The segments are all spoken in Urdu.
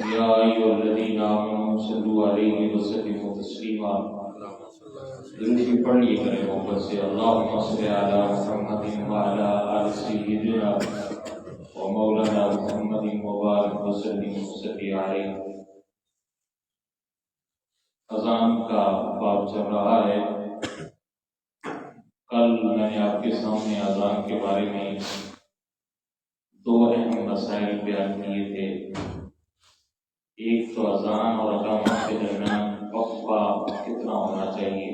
يا أيها الذين آمنوا صلوا عليه وسلموا تسليما درود پڑھ لیے کریں محبت سے اللهم صل على محمد وعلى آل سيدنا ومولانا محمد مبارک وسلم وصلی علیہ۔ اذان کا باب چل رہا ہے۔ کل میں نے آپ کے سامنے اذان کے بارے میں دو اہم مسائل بیان کیے تھے۔ ایک تو اذان اور اقامت کے درمیان وقفہ کتنا ہونا چاہیے،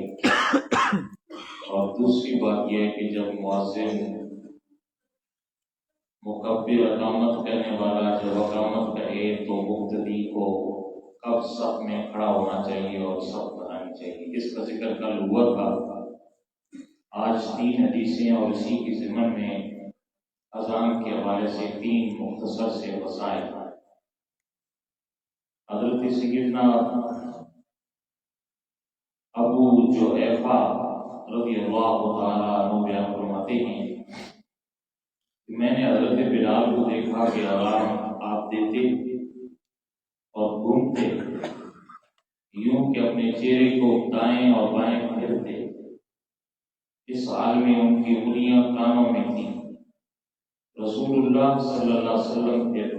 اور دوسری بات یہ ہے کہ جب مؤذن مکبر اقامت کرنے والا جب اقامت کرے تو مقتدی کو کب صف میں کھڑا ہونا چاہیے اور صف بنانی چاہیے، اس کا ذکر کل ہوا تھا۔ آج 3 حدیثیں اور اسی کی ضمن میں اذان کے حوالے سے 3 مختصر سے وسائل۔ حضرت سیدنا ابو جحیفہ رضی اللہ تعالیٰ عنہ بیان فرماتے ہیں کہ میں نے حضرت بلال کو دیکھا کہ اذان آپ دیتے اور گھومتے یوں کہ اپنے چہرے کو دائیں اور بائیں پھیرتے، اس حال میں ان کی انگلیاں کانوں میں تھیں۔ رسول اللہ صلی اللہ علیہ وسلم کے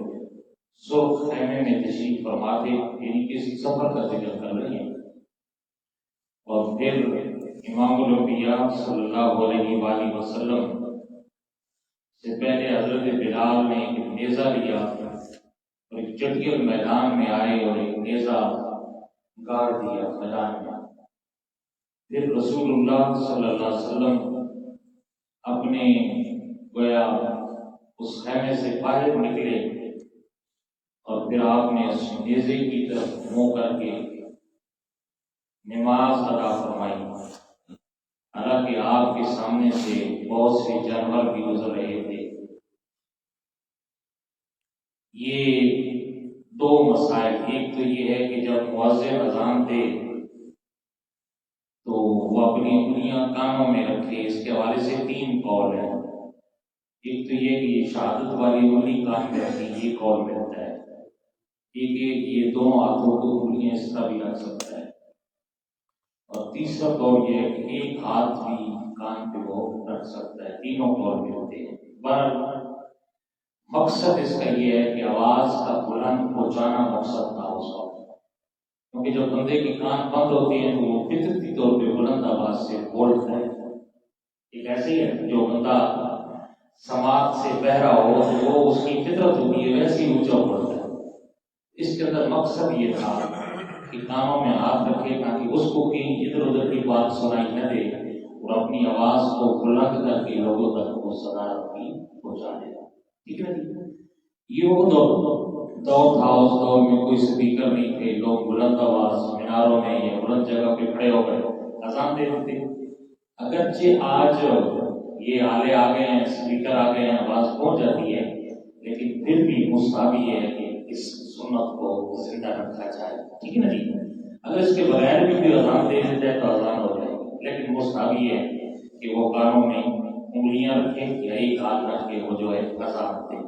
سرخ خیمے میں تشریف فرما تھے، یعنی کسی سفر کا ذکر کر رہے ہیں، اور پھر امام الانبیاء صلی اللہ علیہ وآلہ وسلم سے پہلے حضرت بلال نے ایک نیزہ لیا اور ایک جٹیل میدان میں آئے اور ایک نیزہ گاڑ دیا میدان میں۔ پھر رسول اللہ صلی اللہ علیہ وسلم اپنے گویا اس خیمے سے باہر نکلے اور پھر آپ نے اس نیزے کی طرف منہ کر کے نماز ادا فرمائی، حالانکہ آپ کے سامنے سے بہت سے جانور بھی گزر رہے تھے۔ یہ 2 مسائل، ایک تو یہ ہے کہ جب مؤذن اذان دے تو وہ اپنی انگلیاں کانوں میں رکھے، اس کے حوالے سے 3 قول ہیں۔ ایک تو یہ کہ یہ شہادت والی انگلی کان میں رکھی، یہ قول ملتا ہے۔ ایک یہ دونوں ہاتھوں کو انگلیاں اس طرح بھی رکھ سکتا ہے، اور تیسرا قول یہ ہے کہ ایک ہاتھ بھی کان پہ وہ رکھ سکتا ہے۔ تینوں قول ملتے ہیں۔ بہرحال مقصد اس کا یہ ہے کہ آواز کا بلند پہنچانا مقصد تھا اس وقت، کیونکہ جب بندے کے کان بند ہوتے ہیں تو وہ فطرتی طور پہ بلند آواز سے بولتا ہے۔ ایک ایسے ہی ہے جو بندہ سماعت سے بہرا ہو تو وہ اس کی فطرت ہوتی ہے ویسے ہی اونچا بولتا ہے۔ اس کے اندر مقصد یہ تھا کہ کانوں میں ہاتھ رکھے تاکہ اس کو کہیں ادھر ادھر کی بات سنائی نہ دے، اور اپنی آواز کو بلند کر کے لوگوں تک وہ صدارت کی پہنچا دے۔ ٹھیک ہے یہ وہ دور تھا، اس دور میں کوئی سپیکر نہیں تھے، لوگ بلند آواز میناروں میں یا بلند جگہ پہ کھڑے ہو گئے اذان دیتے تھے۔ اگرچہ آج یہ آلے آ گئے ہیں، سپیکر آ گئے ہیں، آواز پہنچ جاتی ہے، لیکن پھر بھی مستحب یہ ہے کہ اس سنت کو زندہ رکھا جائے۔ ٹھیک ہے نا جی؟ اگر اس کے بغیر بھی اذان دے دیتا ہے تو اذان ہو جائے گی، لیکن مستحب یہ ہے کہ وہ کانوں میں انگلیاں رکھے یا ایک ہاتھ رکھ کے وہ جو ہے اذان دے۔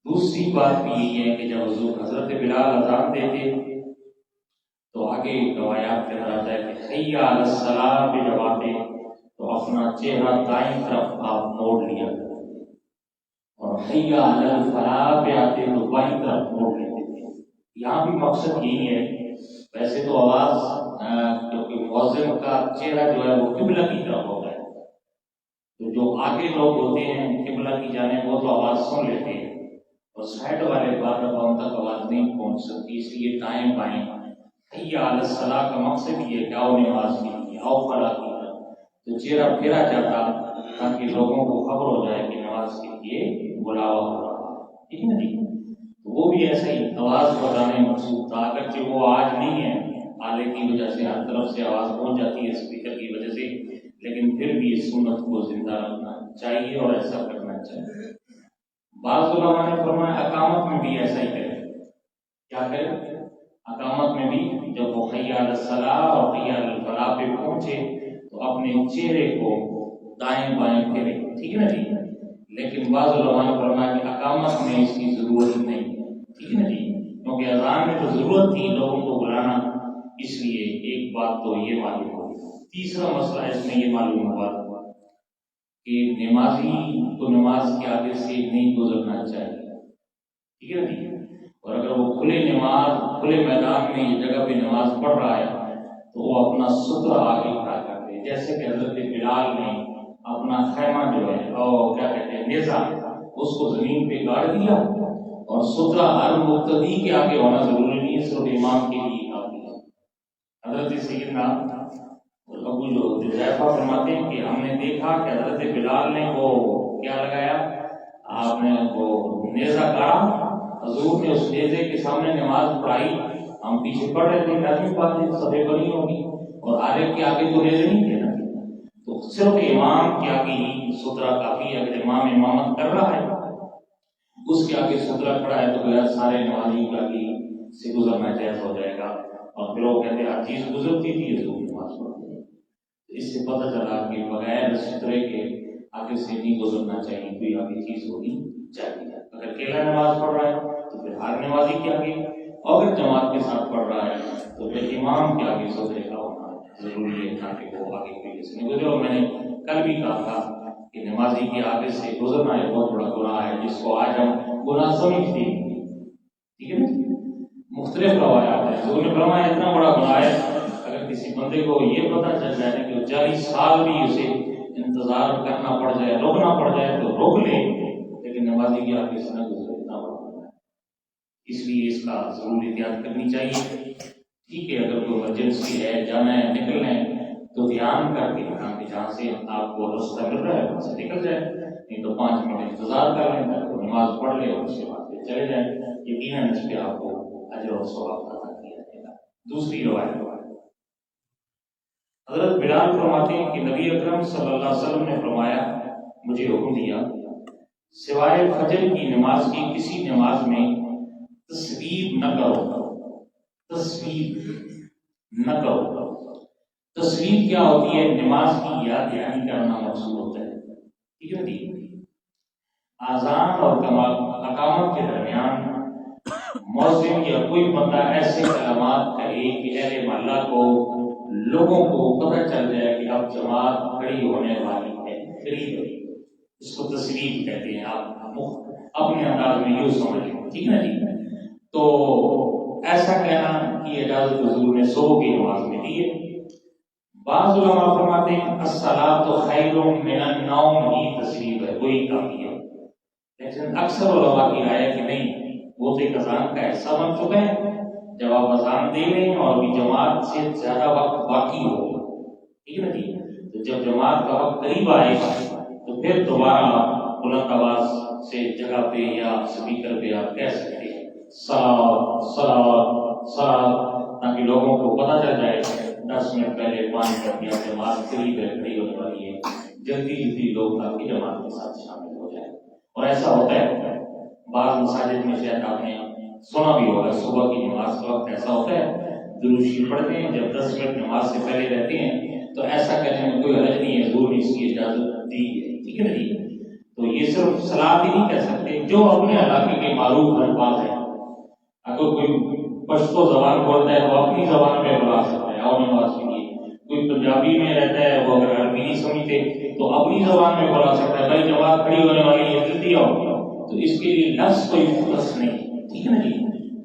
دوسری بات بھی یہی ہے کہ جب حضرت بلال اذان دیتے تو آگے روایات کے اندر آتا ہے کہ حی علی الصلاۃ پہ جب آتے تو اپنا چہرہ دائیں طرف آپ موڑ لیا کرتے، اور حی علی الفلاح پہ آتے تو بائیں طرف موڑ لیتے تھے۔ یہاں بھی مقصد یہی ہے، ویسے تو آواز کیونکہ مؤذن کا چہرہ جو ہے وہ قبلہ کی طرف ہوتا ہے، تو جو آگے لوگ ہوتے ہیں قبلہ کی جانب وہ تو آواز سن لیتے ہیں، اور سائڈ والے بعد ان تک آواز نہیں پہنچ سکتی، اس لیے دائیں بائیں حی علی الصلاۃ کا مقصد یہ ہے کہ آؤ نماز کے لیے، آؤ فلاح کی طرف، تو چہرہ پھیرا جاتا تاکہ لوگوں کو خبر ہو جائے کہ نماز کے لیے بلاوا ہو رہا ہے۔ ٹھیک ہے نا جی؟ وہ بھی ایسا ہی آواز بڑھانے مقصود تھا، اگرچہ وہ آج نہیں ہے، آلے کی وجہ سے ہر طرف سے آواز پہنچ جاتی ہے اسپیکر کی وجہ سے، لیکن پھر بھی اس سنت کو زندہ رکھنا چاہیے اور ایسا کرنا چاہیے۔ بعض علماء نے فرمایا اقامت میں بھی ایسا ہی کرے۔ کیا کرے؟ اقامت میں بھی جب وہ حی علی الصلاۃ اور حی علی الفلاح پہ پہنچے تو اپنے چہرے کو دائیں بائیں پھیرے۔ ٹھیک ہے نا جی؟ لیکن بعض علماء نے فرمایا کہ اقامت میں اس کی ضرورت نہیں۔ ٹھیک ہے نا جی؟ میدان میں تو ضرورت تھی لوگوں کو بلانا، اس لیے ایک بات تو یہ معلوم ہو۔ تیسرا مسئلہ اس میں یہ معلوم ہوا کہ نمازی کو نماز کے آگے سے نہیں گزرنا چاہیے، ٹھیک ہے نا؟ اور اگر وہ کھلے میدان میں یہ جگہ پہ نماز پڑھ رہا ہے تو وہ اپنا سترہ آگے کھڑا کرتے ہیں، جیسے کہ حضرت بلال نے اپنا خیمہ جو ہے اور کیا کہتے ہیں نیزہ، اس کو زمین پہ گاڑ دیا، اور سترہ ہر مقتدی کے آگے ہونا ضروری نہیں ہے، صرف امام کے لیے کافی ہے۔ حضرت سیدنا ابو جو حذیفہ فرماتے ہیں کہ ہم نے دیکھا کہ حضرت بلال نے وہ کیا لگایا، آپ نے وہ نیزہ گاڑا، حضور نے اس نیزے کے سامنے نماز پڑھائی، ہم پیچھے پڑھ رہے تھے، لازمی بات ہے سبھی بنی ہوگی، اور آگے کے آگے تو نیزے نہیں تھے نا، تو صرف امام کے آگے ہی سترہ کافی ہے۔ اگر امام امامت کر رہا ہے اس کے آگے سترہ کھڑا ہے تو گویا سارے نمازی کے آگے سے گزرنا جائز ہو جائے گا، اور پھر وہ کہتے ہیں ہر چیز گزرتی تھی حضور نماز پڑھتے ہیں۔ اس سے پتہ چلا کہ بغیر سترے کے آگے سے نہیں گزرنا چاہیے، کوئی آگے چیز ہونی چاہیے۔ اگر اکیلا نماز پڑھ رہا ہے تو پھر ہر نمازی کے آگے، اور اگر جماعت کے ساتھ پڑھ رہا ہے تو پھر امام کے آگے سترے کا ہونا ضروری ہے تاکہ وہ آگے کوئی کسی نہیں گزرے۔ اور میں نے کل بھی کہا تھا کہ نمازی کے آگے سے گزرنا ایک بہت بڑا گناہ ہے، جس کو آج ہم گناہ سمجھتے ہیں، ٹھیک ہے نا؟ مختلف روایات ہیں، حضور نے فرمایا اتنا بڑا گناہ ہے اگر کسی بندے کو یہ پتہ چل جائے کہ 40 سال بھی اسے انتظار کرنا پڑ جائے، روکنا پڑ جائے تو روک لے، لیکن نمازی کے آگے سے نہ گزرے، اتنا بڑا گناہ ہے۔ اس لیے اس کا ضرور احتیاط کرنی چاہیے۔ ٹھیک ہے، اگر کوئی ایمرجنسی ہے، جانا ہے، نکلنا ہے تو دھیان کر کے جہاں سے آپ کو راستہ مل رہا ہے وہاں سے نکل جائے، نہیں تو 5 منٹ انتظار کر لیں، تو نماز پڑھ لے اور اس کے بعد پھر چلے جائیں، یقیناً اس پہ آپ کو اجر و ثواب عطا کیا جائے گا۔ دوسری روایت حضرت بلال فرماتے ہیں کہ نبی اکرم صلی اللہ علیہ وسلم نے فرمایا، مجھے حکم دیا سوائے فجر کی نماز کی کسی نماز میں تصویر نہ کرو، تصویر نہ کرو۔ تصویر کیا ہوتی ہے؟ نماز کی یاد دہانی کرنا مقصود ہوتا ہے، ٹھیک ہے جی؟ اذان اور اقامت کے درمیان مؤذن یا کوئی بندہ ایسے کلمات کہے کہ اہل محلہ کو، لوگوں کو پتہ چل جائے کہ اب جماعت کھڑی ہونے والی ہے، قریب ہے، اس کو تصویر کہتے ہیں۔ آپ اپنے انداز میں یوں سمجھ لیں، ٹھیک ہے جی؟ تو ایسا کہنا کی اجازت حضور نے صبح کی نماز میں دی ہے۔ بعض علماء فرماتے ہیں الصلاۃ خیر من النوم ہی تصویر ہے، وہی کافی ہے، لیکن اکثر علماء کی رائے ہے کہ نہیں، وہ تو ایک اذان کا حصہ بن چکا ہے، جب آپ اذان دے رہے ہیں اور بھی جماعت سے زیادہ وقت باقی ہو، ٹھیک ہے نا جی؟ تو جب جماعت کا وقت قریب آئے گا تو پھر دوبارہ بلند آواز سے جگہ پہ یا اسپیکر پہ آپ کہہ سکتے ہیں صلاۃ صلاۃ صلاۃ، تاکہ لوگوں کو پتہ چل جائے 10 منٹ پہلے 5 منٹ یا جماعت قریب ہے، کھڑی ہونے والی ہے، جلدی لوگ تاکہ جماعت کے ساتھ شامل ہو جائے۔ اور ایسا ہوتا ہے بعض مساجد میں، شاید آپ نے سنا بھی ہوگا، صبح کی نماز کا وقت ایسا ہوتا ہے درود شریف پڑھتے ہیں، جب 10 منٹ نماز سے پہلے رہتے ہیں تو ایسا کہنے میں کوئی حرج نہیں ہے، حضور نے اس کی اجازت دی ہے، ٹھیک ہے نا جی؟ تو یہ صرف صلاۃ ہی نہیں کہہ سکتے، جو اپنے علاقے کے معروف الفاظ ہیں، اگر کوئی پشتو زبان بولتا ہے تو اپنی زبان میں بلا سکتا ہے اور نماز کے لیے، کوئی پنجابی میں رہتا ہے وہ اگر عربی نہیں سمجھتے تو اپنی زبان میں بلا سکتا ہے، بھائی جماعت کھڑی ہونے والی ہے جلدی آؤ، تو اس کے لیے لفظ کوئی مختص نہیں، ٹھیک ہے نا جی؟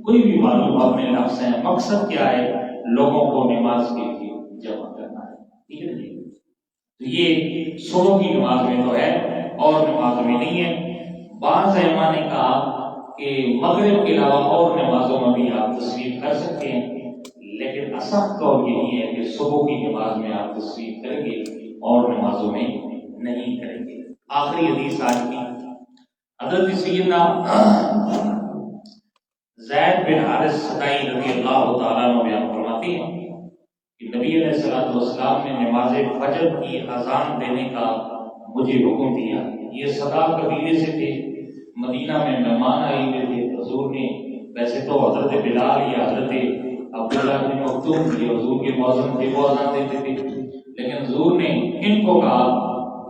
کوئی بھی معلوم اپنے لفظ ہیں، مقصد کیا ہے؟ لوگوں کو نماز کے لیے جمع کرنا ہے، ٹھیک ہے جی؟ تو یہ صبح کی نماز میں تو ہے اور نماز میں نہیں ہے۔ بعض علماء نے کہا کہ مغرب کے علاوہ اور نمازوں میں بھی آپ تصویر کر سکتے ہیں، لیکن اصح طور یہی ہے کہ صبح کی نماز میں آپ تصویر کریں گے اور نمازوں میں نہیں کریں گے۔ آخری حدیث آج کی حضرت سیدنا زید بن حارث صدائی رضی اللہ تعالیٰ عنہ بیان فرماتے ہیں کہ نبی علیہ الصلوۃ والسلام نے نماز فجر کی اذان دینے کا مجھے حکم دیا۔ یہ صدا قبیلے سے تھے، مدینہ میں مہمان آئے ہوئے تھے، حضور نے، ویسے تو حضرت بلال یا حضرت عبداللہ بن مکتوم یہ حضور کے مؤذن تھے، وہ اذان دیتے تھے، لیکن حضور نے ان کو کہا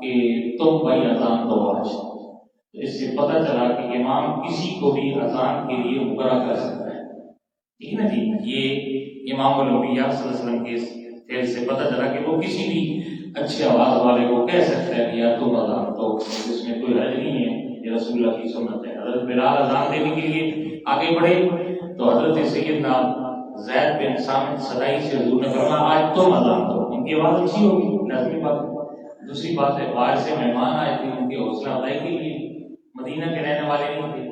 کہ تم بھائی اذان دو آج۔ تو اس سے پتہ چلا کہ امام کسی کو بھی اذان کے لیے مقررہ کر سکتا ہے، ٹھیک ہے نا جی. یہ امام الانبیاء صلی اللہ علیہ وسلم کے فعل سے پتہ چلا کہ وہ کسی بھی اچھی آواز والے کو کہہ سکتا ہے کہ یار تم اذان تو اس میں کوئی حرج نہیں ہے، یہ رسول اللہ کی سنت ہے. حضرت بلال اذان دینے کے لیے آگے بڑھے تو حضرت سیدنا زید بن ثابت صدائی سے حضور نے فرمایا آج تم اذان دو. ان کی آواز اچھی ہوگی، لازمی بات ہے. دوسری بات ہے باہر سے مہمان آئے تھے، ان کی حوصلہ افزائی کے لیے، مدینہ کے رہنے والے نہیں تھے،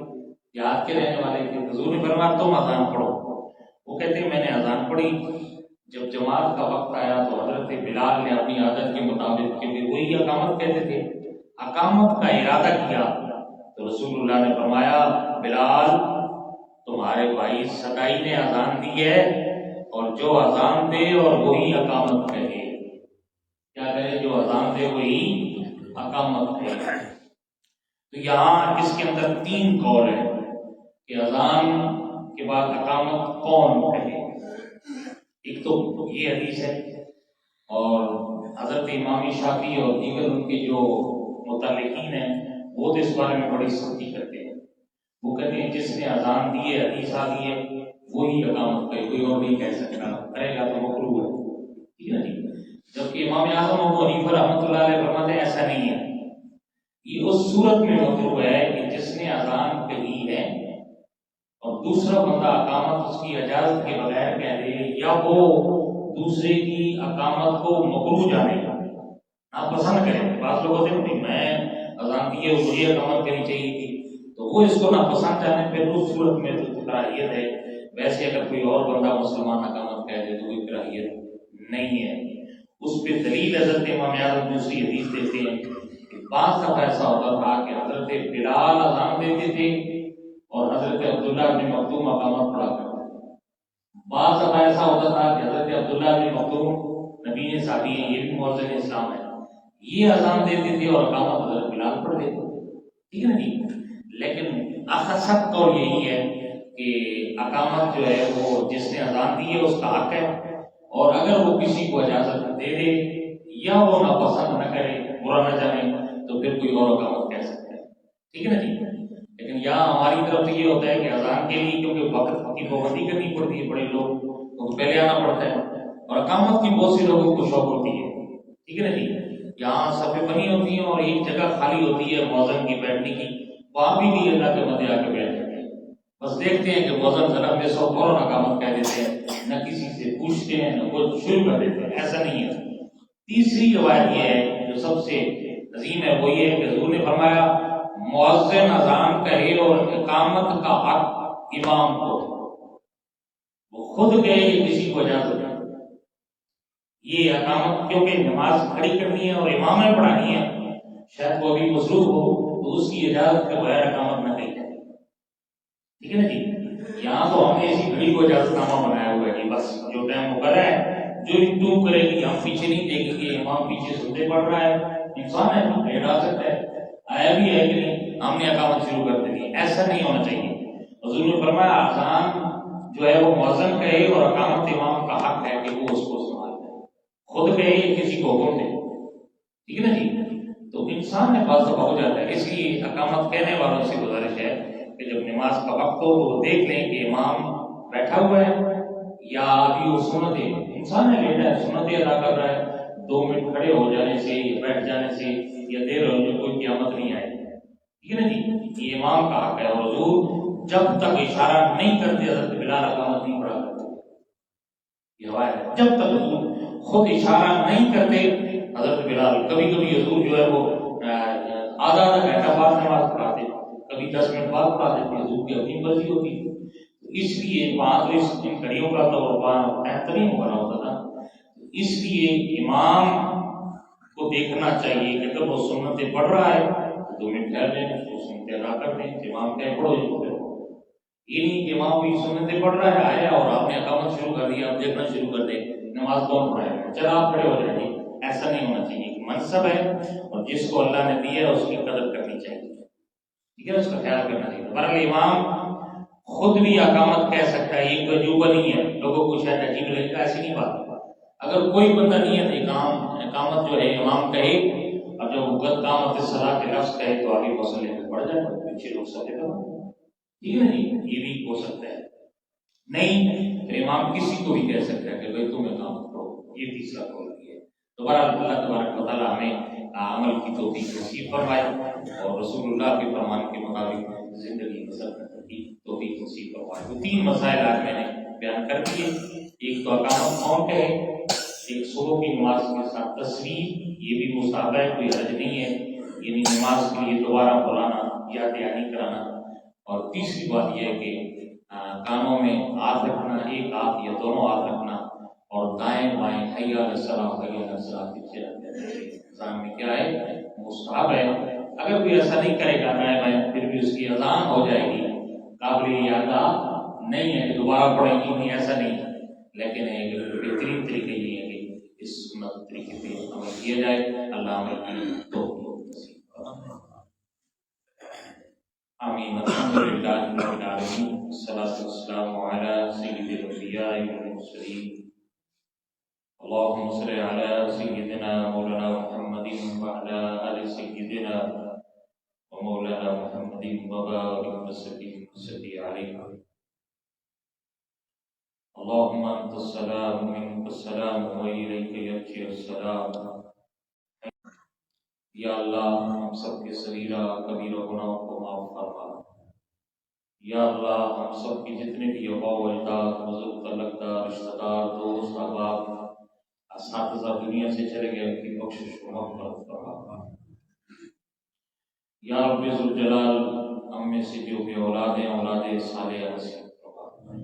دیہات کے رہنے والے تھے. حضور نے فرمایا تم اذان پڑھو. وہ کہتے ہیں میں نے اذان پڑھی، جب جماعت کا وقت آیا تو حضرت بلال نے اپنی عادت کے مطابق کہ وہی اقامت کہتے تھے، اقامت کا ارادہ کیا تو رسول اللہ نے فرمایا بلال تمہارے بھائی صدائی نے اذان دی ہے، اور جو اذان دے اور وہی اقامت کہے. کیا کرے؟ جو اذان دے وہی اقامت کہے. تو یہاں اس کے اندر تین قول ہیں کہ اذان کے بعد اقامت کون کہے. ایک تو یہ حدیث ہے، اور حضرت امام شافعی اور دیگر ان کے جو متعلقین ہیں وہ تو اس بارے میں بڑی سختی کرتے ہیں. وہ کہتے ہیں جس نے اذان دی ہے، حدیث آ گئی ہے، وہی اقامت کرے، کوئی اور نہیں کہہ سکتا، کرے گا تو مکروہ ہے. ٹھیک ہے جی. جبکہ امام اعظم ابو حنیفہ رحمۃ اللہ علیہ فرماتے ہیں ایسا نہیں ہے، یہ اس صورت میں مکروہ ہے کہ جس نے اذان کہی ہے اور دوسرا بندہ اقامت اس کی اجازت کے بغیر کہہ دے، یا وہ دوسرے کی اقامت کو مکروہ جانے گا، ناپسند کرے. بعض لوگ ہوتے ہیں میں اذان دی ہے مجھے اقامت کرنی چاہیے تھی، تو وہ اس کو ناپسند جانے پھر اس صورت میں تو کراہیت ہے. ویسے اگر کوئی اور بندہ مسلمان اقامت کہہ دے تو کوئی کراہیت نہیں ہے. اس پہ دلیل حضرت امام اعظم دوسری حدیث دیتے ہیں کہ بعض دفعہ ایسا ہوتا تھا کہ حضرت بلال اذان دیتے تھے اور حضرت عبداللہ بن مکتوم اقامت پڑھا کرتے تھے. بعض دفعہ ایسا ہوتا تھا کہ حضرت عبداللہ بن مکتوم نبی صحابی ہیں، یہ بھی مؤذن اسلام ہے، یہ اذان دیتے تھے اور اقامت حضرت بلال پڑھ دیتے تھے. ٹھیک ہے نا جی. لیکن اخصت قول یہی ہے کہ اقامت جو ہے وہ جس نے اذان دی ہے اس کا حق ہے، اور اگر وہ کسی کو اجازت دے دے یا وہ ناپسند نہ کرے، برا نہ جانے، تو پھر کوئی اور اقامت کہہ سکتا ہے. ٹھیک ہے نا جی. لیکن یہاں ہماری طرف سے یہ ہوتا ہے کہ اذان کے لیے کیونکہ وقت کی پابندی کرنی پڑتی ہے، بڑے لوگ تو پہلے آنا پڑتا ہے، اور اقامت کی بہت سے لوگوں کو شوق ہوتی ہے. ٹھیک ہے نا جی. یہاں صفیں بنی ہوتی ہیں اور ایک جگہ خالی ہوتی ہے مؤذن کی بیٹھنے کی، وہاں بھی اللہ کے مدے آ کے بیٹھ جاتے ہیں. بس دیکھتے ہیں کہ مؤذن ذرا میں سو فوراً اقامت کہہ دیتے ہیں، نہ کسی سے پوچھتے ہیں نہ کچھ شروع کر دیتے ہیں. ایسا نہیں ہے. تیسری روایت یہ ہے جو سب سے عظیم ہے، وہ یہ ہے کہ حضور نے فرمایا مؤذن اذان کہے اور اقامت کا حق امام کو، وہ خود کہے کہ کسی کو اجازت نہیں. یہ اقامت کیونکہ نماز کھڑی کرنی ہے اور امام نے پڑھانی ہے، شاید وہ ابھی مصروف ہو تو اس کی اجازت کے بغیر اقامت نہ کہی جائے. ٹھیک ہے نا جی. یہاں تو ہم نے اسی گھڑی کو اجازت نامہ بنایا ہوا ہے کہ بس جو ٹائم مقرر ہے جو تو کرے گی، ہم پیچھے نہیں دیکھیں گے امام پیچھے سنتے پڑھ رہا ہے، انسان ہے لیٹ آ سکتا ہے، آیا بھی ہے کہ نہیں، ہم نے اقامت شروع کر دینی. ایسا نہیں ہونا چاہیے. حضور نے فرمایا اذان جو ہے وہ مؤذن کہے اور اقامت امام کا حق ہے کہ وہ اس کو سنبھال لے، خود کہے کسی کو حکم دے. ٹھیک ہے نا جی. تو انسان نے بعض دفعہ ہو جاتا ہے، اس لیے اقامت کہنے والوں سے گزارش ہے کہ جب نماز کا وقت ہو تو وہ دیکھ لیں کہ امام بیٹھا ہوا ہے یا ابھی وہ سنتیں، انسان ہے لیٹا ہے سنتیں ادا کر رہا ہے، 2 منٹ کھڑے ہو جانے سے یا بیٹھ جانے سے یا دیر ہونے سے کوئی قیامت نہیں آئے. ٹھیک ہے نا جی. یہ امام کا حق ہے. اور حضور جب تک اشارہ نہیں کرتے حضرت بلال اقامت نہیں پڑھا کرتے. یہ روایت ہے جب تک حضور خود اشارہ نہیں کرتے حضرت بلال، کبھی کبھی حضور جو ہے وہ آدھا گھنٹہ بعد نماز پڑھاتے، کبھی 10 منٹ بعد پڑھاتے تھے، حضور کی اپنی مرضی ہوتی تھی. اس لیے وہاں تو ان گھڑیوں کا تو بہترین بنا ہوتا تھا. اس لیے امام کو دیکھنا چاہیے کہ اگر وہ سنتیں پڑھ رہا ہے 2 منٹ ٹھہر لیں، اس کو سنتیں ادا کر دیں. امام کہے پڑھو یہ نہیں کہ امام بھی سنتیں پڑھ رہا ہے آیا اور آپ نے اقامت شروع کر دیا، آپ دیکھنا شروع کر دیں نماز کون پڑھائے گا، چل آپ کھڑے ہو جائیں گے. ایسا نہیں ہونا چاہیے. منصب ہے اور جس کو اللہ نے دی ہے اس کی قدر کرنی چاہیے. ٹھیک ہے، اس کا خیال کرنا چاہیے. بہرحال امام خود بھی اقامت کہہ سکتا ہے، یہ تجربہ نہیں ہے، لوگوں کو شاید عجیب لگے گا، ایسی نہیں بات. اگر کوئی بندہ نیت اقامت جو ہے امام کہے اور جب وقت قامت الصلاۃ کے لفظ کہے تو آگے مسئلے میں پڑ جائے، پیچھے لوگ سب. ٹھیک ہے نا جی. یہ بھی ہو سکتا ہے. نہیں تو امام کسی کو بھی کہہ سکتا ہے کہ بھائی تم اقامت پڑھو، یہ تیسرا قول بھی ہے۔ دوبارہ اللہ تبارک و تعالیٰ ہمیں عمل کی توفیق نصیب فرمائے اور رسول اللہ کے فرمان کے مطابق زندگی بسر کرنے کی توفیق نصیب فرمائے۔ تو تین مسائل آج میں نے بیان کر دیے، ایک تو اقامت کون ہے، ایک صبح کی نماز کے ساتھ تصویر، یہ بھی مستحب ہے، کوئی حرج نہیں ہے، یعنی نماز کے لیے دوبارہ بلانا یا دہانی کرانا۔ اور تیسری بات یہ ہے کہ کانوں میں ہاتھ رکھنا، ایک ہاتھ یا دونوں ہاتھ رکھنا، اور دائیں بائیں حی علی الصلاۃ حی علی الصلاۃ پیچھے رکھ دینا۔ انسان میں کیا ہے، مستحب ہے۔ اگر کوئی ایسا نہیں کرے گا دائیں بائیں، پھر بھی اس کی اذان ہو جائے گی، قابل اعادہ نہیں ہے کہ دوبارہ پڑھیں گی، نہیں ایسا نہیں ہے، لیکن ایک بہترین طریقے یہ ہے کہ اس سنت طریقے پہ عمل کیا جائے۔ اللہ عمل کی توفیق نصیب فرمائے۔ آمین۔ الحمد للہ رب العالمین، والصلاة والسلام علی سید الانبیاء والمرسلین، اللهم صل على سيدنا مولانا محمد وعلى آل سيدنا ومولانا محمد وبارك وسلم عليه۔ اللهم أنت السلام ومنك السلام وإليك يرجع السلام۔ یا اللہ ہم سب کے صغیرہ کبیرہ گناہوں کو معاف فرما۔ یا اللہ ہم سب کے جتنے بھی آباء و اجداد، بزرگ تعلق دار، رشتہ دار، دوست احباب، اساتذہ دنیا سے چلے گئے، ان کی بخشش و مغفرت فرما۔ یا رب ذوالجلال ہم میں سے جو بھی اولاد ہیں، اولاد صالحہ نصیب فرما۔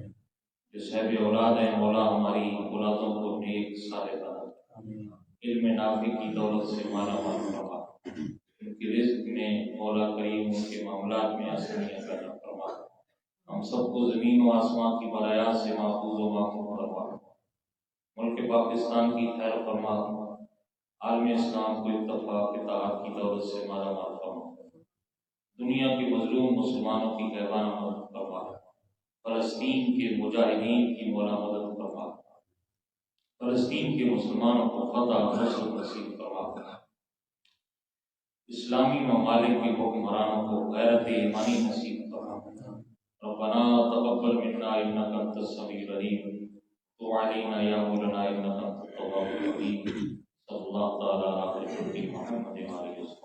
جو صاحب اولاد ہیں مولا ہماری اولادوں کو نیک صالح بنا، علم نافع کی دولت سے مالا مال فرما، ان کے رزق میں مولا کریم ان کے معاملات میں آسانیاں پیدا فرما۔ ہم سب کو زمین و آسمان کی بلایات سے محفوظ و محفوظ فرما۔ ملک پاکستان کی خیر فرما، عالم اسلام کو اتفاق اتحاد کی دولت سے مالا مال فرما۔ دنیا کے مظلوم مسلمانوں کی غیبانہ مدد فرما۔ فلسطین کے مجاہدین کی مولا مدد فرما۔ فلسطین کے مسلمانوں کو فتح و نصر نصیب فرما۔ اسلامی ممالک کے حکمرانوں کو غیرت ایمانی نصیب فرما۔ ربنا تقبل منا انک انت السمیع العلیم وتب علینا یا مولانا انک انت التواب الرحیم۔ صلی اللہ تعالی علی محمد و علیہ وسلم۔